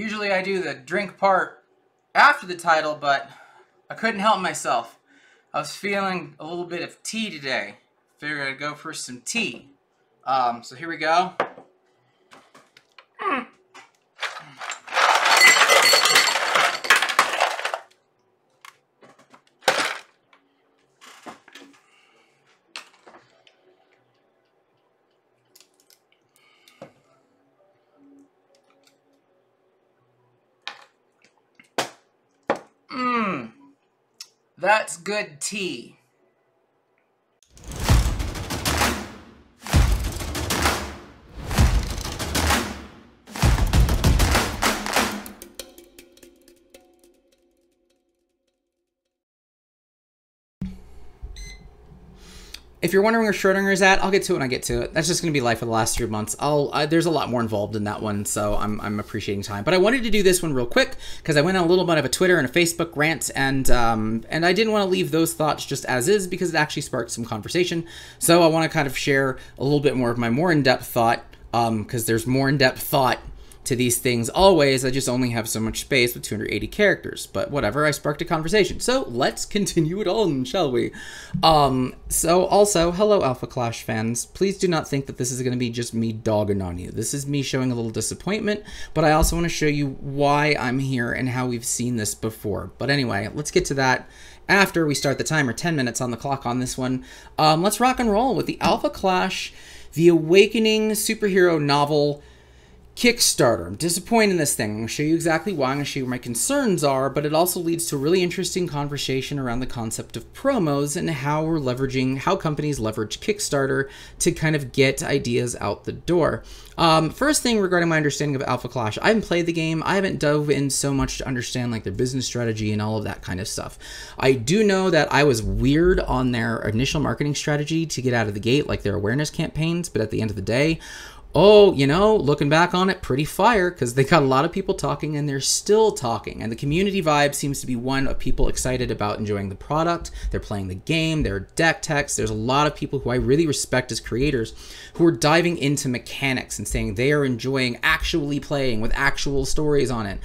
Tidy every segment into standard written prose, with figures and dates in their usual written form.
Usually I do the drink part after the title, but I couldn't help myself. I was feeling a little bit of tea today. Figured I'd go for some tea. So here we go. That's good tea. If you're wondering where Schrodinger's at, I'll get to it when I get to it. That's just going to be life for the last 3 months. There's a lot more involved in that one, so I'm appreciating time. But I wanted to do this one real quick because I went on a little bit of a Twitter and a Facebook rant, and I didn't want to leave those thoughts just as is because it actually sparked some conversation. So I want to kind of share a little bit more of my more in-depth thought, because there's more in-depth thought to these things always. I just only have so much space with 280 characters, but whatever, I sparked a conversation. So let's continue it on, shall we? So also, hello Alpha Clash fans. Please do not think that this is going to be just me dogging on you. This is me showing a little disappointment, but I also want to show you why I'm here and how we've seen this before. But anyway, let's get to that after we start the timer. 10 minutes on the clock on this one. Let's rock and roll with the Alpha Clash, the Awakening superhero novel Kickstarter. I'm disappointed in this thing. I'm going to show you exactly why. I'm going to show you where my concerns are, but it also leads to a really interesting conversation around the concept of promos and how companies leverage Kickstarter to kind of get ideas out the door. First thing regarding my understanding of Alpha Clash, I haven't played the game. I haven't dove in so much to understand like their business strategy and all of that kind of stuff. I do know that I was weird on their initial marketing strategy to get out of the gate, like their awareness campaigns, but at the end of the day, oh, you know, looking back on it, pretty fire, because they got a lot of people talking and they're still talking. And the community vibe seems to be one of people excited about enjoying the product. They're playing the game, they're deck techs. There's a lot of people who I really respect as creators who are diving into mechanics and saying they are enjoying actually playing with actual stories on it.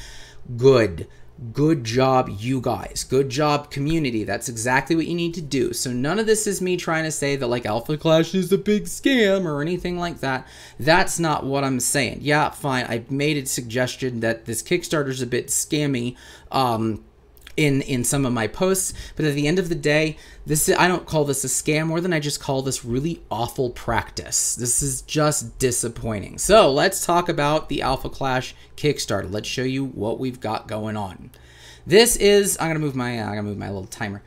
Good job, you guys. Good job, community. That's exactly what you need to do. So none of this is me trying to say that like Alpha Clash is a big scam or anything like that. That's not what I'm saying. Yeah, fine. I made a suggestion that this Kickstarter's a bit scammy in some of my posts, but at the end of the day, I don't call this a scam more than I just call this really awful practice. This is just disappointing. So let's talk about the Alpha Clash Kickstarter. Let's show you what we've got going on. This is, I'm gonna move my little timer.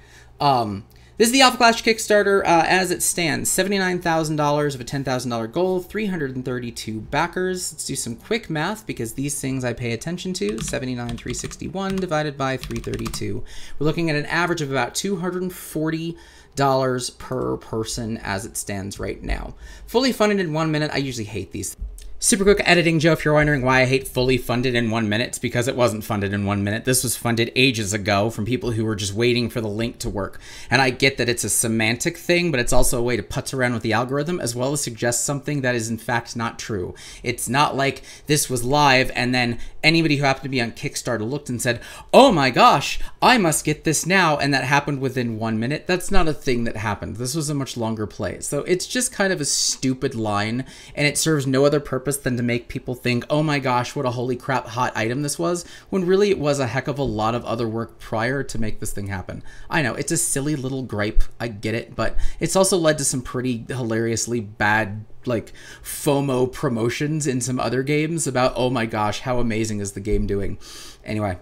This is the Alpha Clash Kickstarter as it stands. $79,000 of a $10,000 goal, 332 backers. Let's do some quick math because these things I pay attention to. 79,361 divided by 332. We're looking at an average of about $240 per person as it stands right now. Fully funded in 1 minute. I usually hate these. Super quick editing, Joe, if you're wondering why I hate fully funded in 1 minute, it's because it wasn't funded in 1 minute. This was funded ages ago from people who were just waiting for the link to work. And I get that it's a semantic thing, but it's also a way to putz around with the algorithm as well as suggest something that is in fact not true. It's not like this was live and then anybody who happened to be on Kickstarter looked and said, oh my gosh, I must get this now, and that happened within 1 minute. That's not a thing that happened. This was a much longer play. So it's just kind of a stupid line, and it serves no other purpose than to make people think, oh my gosh, what a holy crap hot item this was, when really it was a heck of a lot of other work prior to make this thing happen. I know, it's a silly little gripe, I get it, but it's also led to some pretty hilariously bad like FOMO promotions in some other games about, oh my gosh, how amazing is the game doing. Anyway,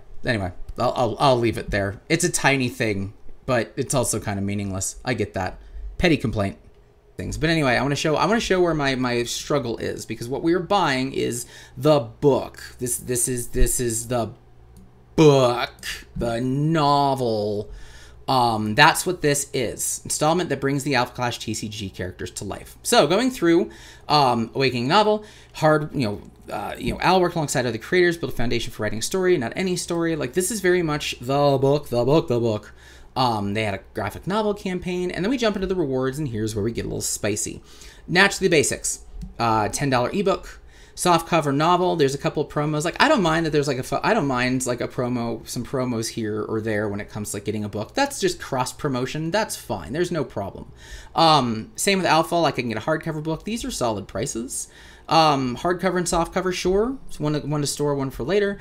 I'll leave it there. It's a tiny thing, but it's also kind of meaningless. I get that. Petty complaint. Things. But anyway, I want to show where my struggle is, because what we're buying is the book. This is the book, the novel. That's what this is. Installment that brings the Alpha Clash TCG characters to life. So going through Awakening novel, Al worked alongside other creators, built a foundation for writing a story, not any story. Like, this is very much the book. They had a graphic novel campaign, and then we jump into the rewards, and here's where we get a little spicy. Naturally, the basics. $10 ebook, softcover novel. There's a couple of promos. Like, I don't mind that there's like I don't mind like a promo, some promos here or there when it comes to like getting a book. That's just cross promotion. That's fine. There's no problem. Same with Alpha. Like, I can get a hardcover book. These are solid prices. Hardcover and softcover, sure. It's one to store, one for later.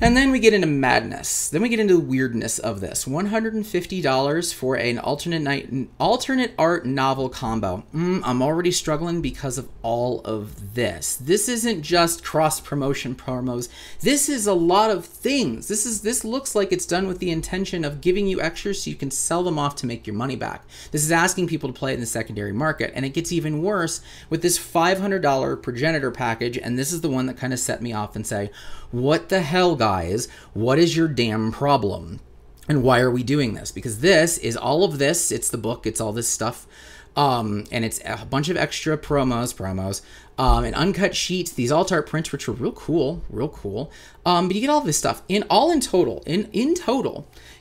And then we get into madness. Then we get into the weirdness of this. $150 for an alternate art novel combo. I'm already struggling because of all of this. This isn't just cross-promotion promos. This is a lot of things. This looks like it's done with the intention of giving you extras so you can sell them off to make your money back. This is asking people to play it in the secondary market. And it gets even worse with this $500 progenitor package. And this is the one that kind of set me off and say, what the hell, guys? What is your damn problem? And why are we doing this? Because this is all of this. It's the book. It's all this stuff. And it's a bunch of extra promos, and uncut sheets, these alt art prints, which are real cool. But you get all this stuff. In total,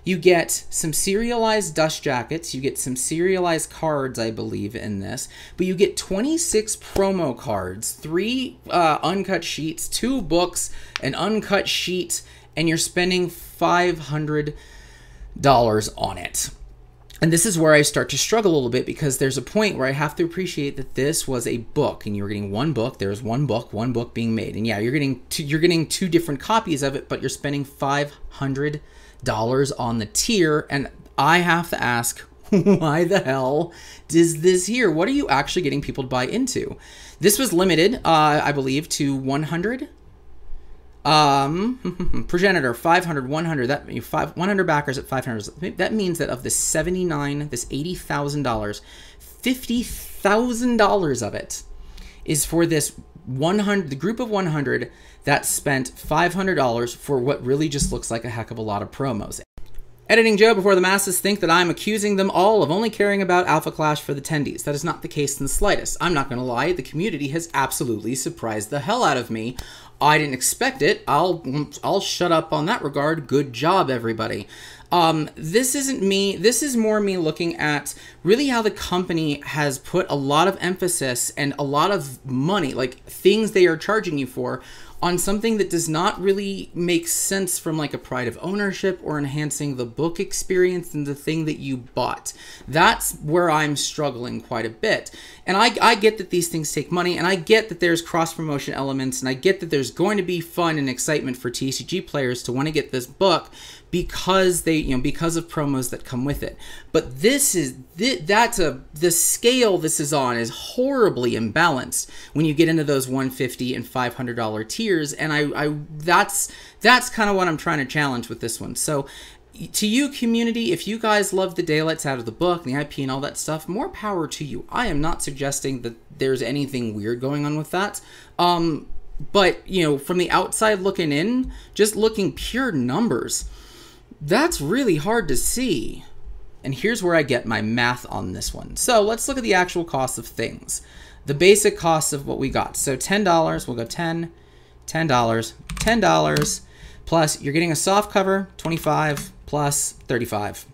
you get some serialized dust jackets. You get some serialized cards, I believe, in this. But you get 26 promo cards, 3 uncut sheets, 2 books, an uncut sheet, and you're spending $500 on it. And this is where I start to struggle a little bit, because there's a point where I have to appreciate that this was a book and you were getting one book. There's one book being made. And yeah, you're getting 2 different copies of it, but you're spending $500 on the tier. And I have to ask, why the hell is this here? What are you actually getting people to buy into? This was limited, I believe, to 100. Progenitor 500, 100, that 100 backers at 500. That means that of the 79, this $80,000, $50,000 of it is for this 100, the group of 100 that spent $500 for what really just looks like a heck of a lot of promos. Editing Joe before the masses think that I'm accusing them all of only caring about Alpha Clash for the tendies. That is not the case in the slightest. I'm not going to lie, the community has absolutely surprised the hell out of me. I didn't expect it. I'll shut up on that regard. Good job, everybody. This isn't me. This is more me looking at really how the company has put a lot of emphasis and a lot of money, like things they are charging you for, on something that does not really make sense from like a pride of ownership or enhancing the book experience and the thing that you bought. That's where I'm struggling quite a bit. And I get that these things take money, and I get that there's cross-promotion elements, and I get that there's going to be fun and excitement for TCG players to want to get this book because because of promos that come with it. But the scale this is on is horribly imbalanced when you get into those $150 and $500 tiers, and that's kind of what I'm trying to challenge with this one. So to you, community, if you guys love the daylights out of the book and the IP and all that stuff, more power to you. I am not suggesting that there's anything weird going on with that. But, from the outside looking in, just looking pure numbers, that's really hard to see. And here's where I get my math on this one. So let's look at the actual cost of things. The basic cost of what we got. So $10, we'll go $10, $10, plus you're getting a soft cover, $25, plus $35.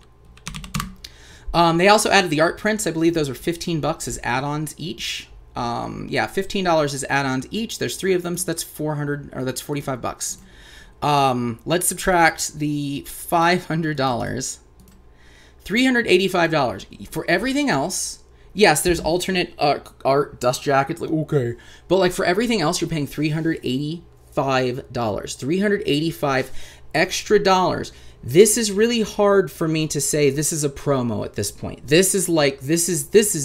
They also added the art prints. I believe those are $15 as add-ons each. Yeah, $15 as add-ons each. There's 3 of them, so that's that's $45. Let's subtract the $500. $385 for everything else. Yes, there's alternate art dust jackets, like, okay, but like for everything else you're paying $385. $385 extra dollars. This is really hard for me to say this is a promo at this point. This is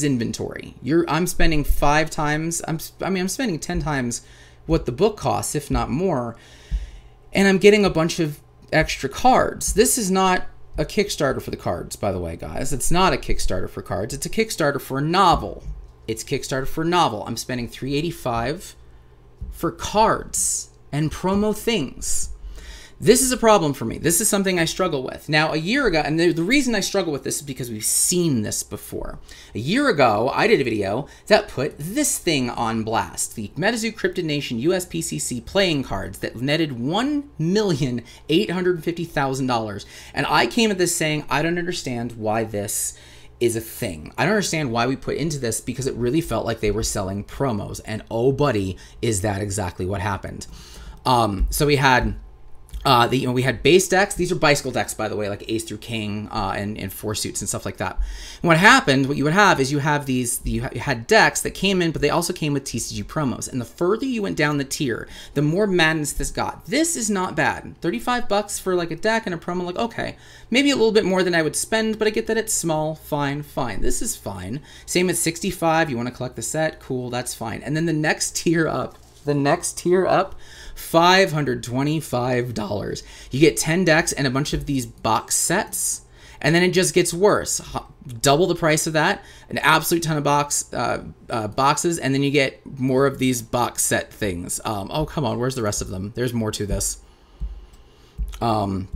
inventory. I'm spending 5 times, I'm spending 10 times what the book costs, if not more, and I'm getting a bunch of extra cards. This is not a Kickstarter for the cards, by the way, guys. It's not a Kickstarter for cards. It's a Kickstarter for a novel. It's Kickstarter for a novel. I'm spending $385 for cards and promo things. This is a problem for me. This is something I struggle with. Now, a year ago, and the reason I struggle with this is because we've seen this before. A year ago, I did a video that put this thing on blast. The MetaZoo USPCC playing cards that netted $1,850,000. And I came at this saying, I don't understand why this is a thing. I don't understand why we put into this, because it really felt like they were selling promos, and oh buddy, is that exactly what happened. So we had we had base decks. These are bicycle decks, by the way, like ace through king, and four suits and stuff like that. And what happened, what you would have is you had decks that came in, but they also came with TCG promos. And the further you went down the tier, the more madness this got. This is not bad. 35 bucks for like a deck and a promo, like, okay, maybe a little bit more than I would spend, but I get that it's small, fine. This is fine. Same at 65, you want to collect the set, cool, that's fine. And then the next tier up, $525. You get 10 decks and a bunch of these box sets, and then it just gets worse. Double the price of that, an absolute ton of boxes, and then you get more of these box set things. Oh, come on, where's the rest of them? There's more to this. What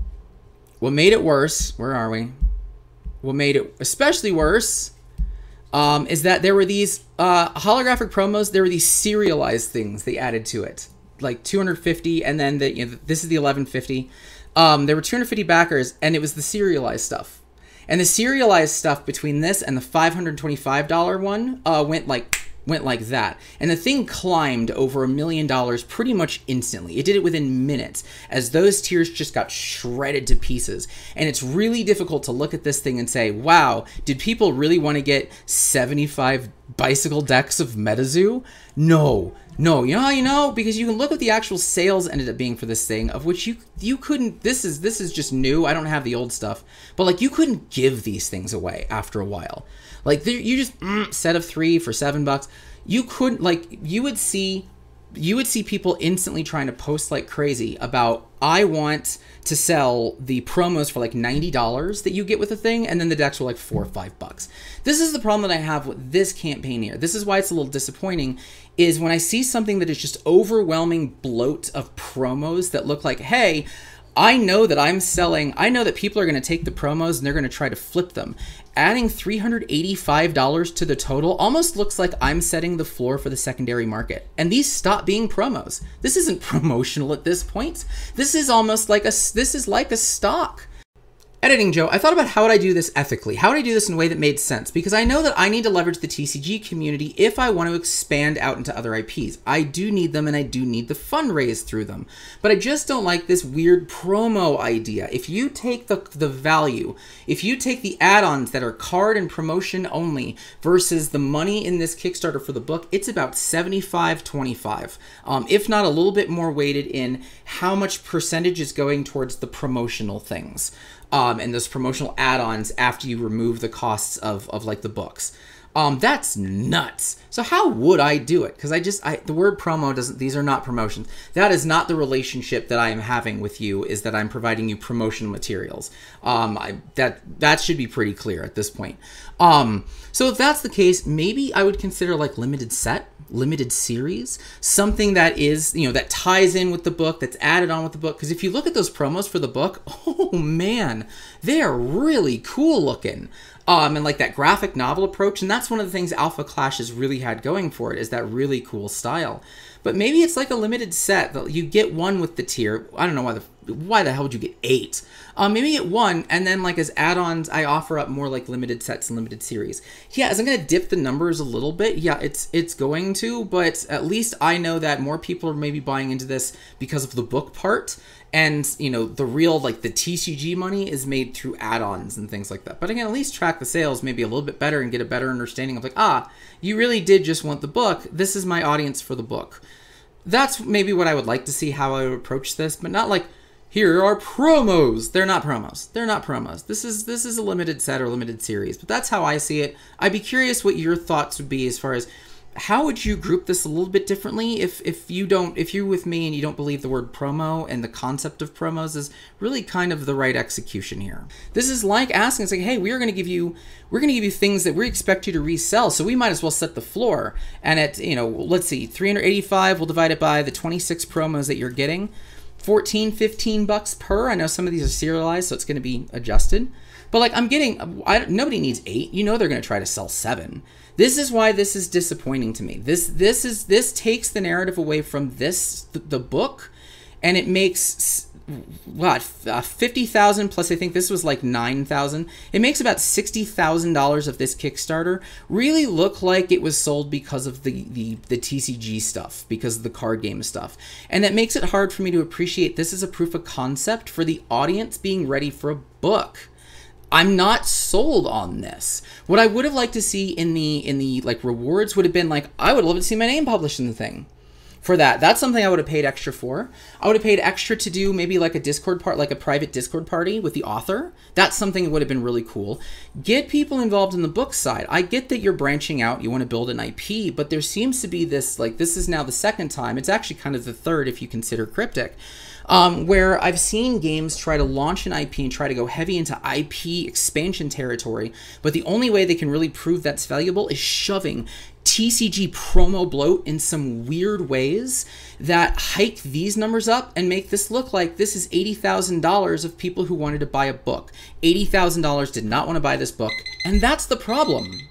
made it worse, where are we? What made it especially worse is that there were these holographic promos. There were these serialized things they added to it, like 250, and then this is the 1150. There were 250 backers, and it was the serialized stuff. And the serialized stuff between this and the $525 one went like that. And the thing climbed over $1 million pretty much instantly. It did it within minutes, as those tiers just got shredded to pieces. And it's really difficult to look at this thing and say, wow, did people really want to get 75 bicycle decks of MetaZoo? No. You know how you know? Because you can look at the actual sales ended up being for this thing, of which you couldn't, this is just new. I don't have the old stuff, but like you couldn't give these things away after a while. Like you just set of 3 for $7. You couldn't, like, you would see people instantly trying to post like crazy about, I want to sell the promos for like $90 that you get with the thing, and then the decks were like $4 or $5. This is the problem that I have with this campaign here. This is why it's a little disappointing, is when I see something that is just overwhelming bloat of promos that look like, hey, I know that people are going to take the promos and they're going to try to flip them. Adding $385 to the total almost looks like I'm setting the floor for the secondary market. And these stop being promos. This isn't promotional at this point. This is almost like this is like a stock. Editing Joe, I thought about how would I do this ethically? How would I do this in a way that made sense? Because I know that I need to leverage the TCG community if I want to expand out into other IPs. I do need them, and I do need the fundraise through them. But I just don't like this weird promo idea. If you take the value, if you take the add-ons that are card and promotion only versus the money in this Kickstarter for the book, it's about 75-25. If not a little bit more weighted in how much percentage is going towards the promotional things. And those promotional add-ons after you remove the costs of like the books. That's nuts. So how would I do it? Because the word promo doesn't, these are not promotions. That is not the relationship that I am having with you, is that I'm providing you promotional materials. That should be pretty clear at this point. So if that's the case, maybe I would consider like limited set, limited series, something that is, that ties in with the book, that's added on with the book. Because if you look at those promos for the book, oh man, they are really cool looking. And like that graphic novel approach, and that's one of the things Alpha Clash has really had going for it, is that really cool style. But maybe it's like a limited set that you get one with the tier. I don't know why the hell would you get 8? Maybe get 1, and then like as add-ons, I offer up more like limited sets and limited series. Yeah, as I'm gonna dip the numbers a little bit, yeah, it's going to, but at least I know that more people are maybe buying into this because of the book part. And, the real, like, the TCG money is made through add-ons and things like that. But I can at least track the sales maybe a little bit better and get a better understanding of, like, you really did just want the book. This is my audience for the book. That's maybe what I would like to see, how I would approach this, but not like, here are promos. They're not promos. They're not promos. This is a limited set or limited series, but that's how I see it. I'd be curious what your thoughts would be as far as how would you group this a little bit differently if you're with me and you don't believe the word promo and the concept of promos is really kind of the right execution here. This is like asking, it's like, hey, we're going to give you things that we expect you to resell, so we might as well set the floor. And at, let's see, 385, we'll divide it by the 26 promos that you're getting. 14, 15 bucks per. I know some of these are serialized, so it's going to be adjusted. But like nobody needs 8. They're going to try to sell 7. This is why this is disappointing to me. This takes the narrative away from the book, and it makes what, 50,000 plus I think this was like 9,000. It makes about $60,000 of this Kickstarter really look like it was sold because of the TCG stuff, because of the card game stuff. And that makes it hard for me to appreciate this as a proof of concept for the audience being ready for a book. I'm not sold on this. What I would have liked to see in the like rewards would have been like, I would love to see my name published in the thing. For that, that's something I would have paid extra for. I would have paid extra to do maybe like a Discord part, like a private Discord party with the author. That's something that would have been really cool. Get people involved in the book side. I get that you're branching out, you want to build an IP, but there seems to be this, like, this is now the second time. It's actually kind of the third if you consider Cryptic. Where I've seen games try to launch an IP and try to go heavy into IP expansion territory, but the only way they can really prove that's valuable is shoving TCG promo bloat in some weird ways that hike these numbers up and make this look like this is $80,000 of people who wanted to buy a book. $80,000 did not want to buy this book, and that's the problem.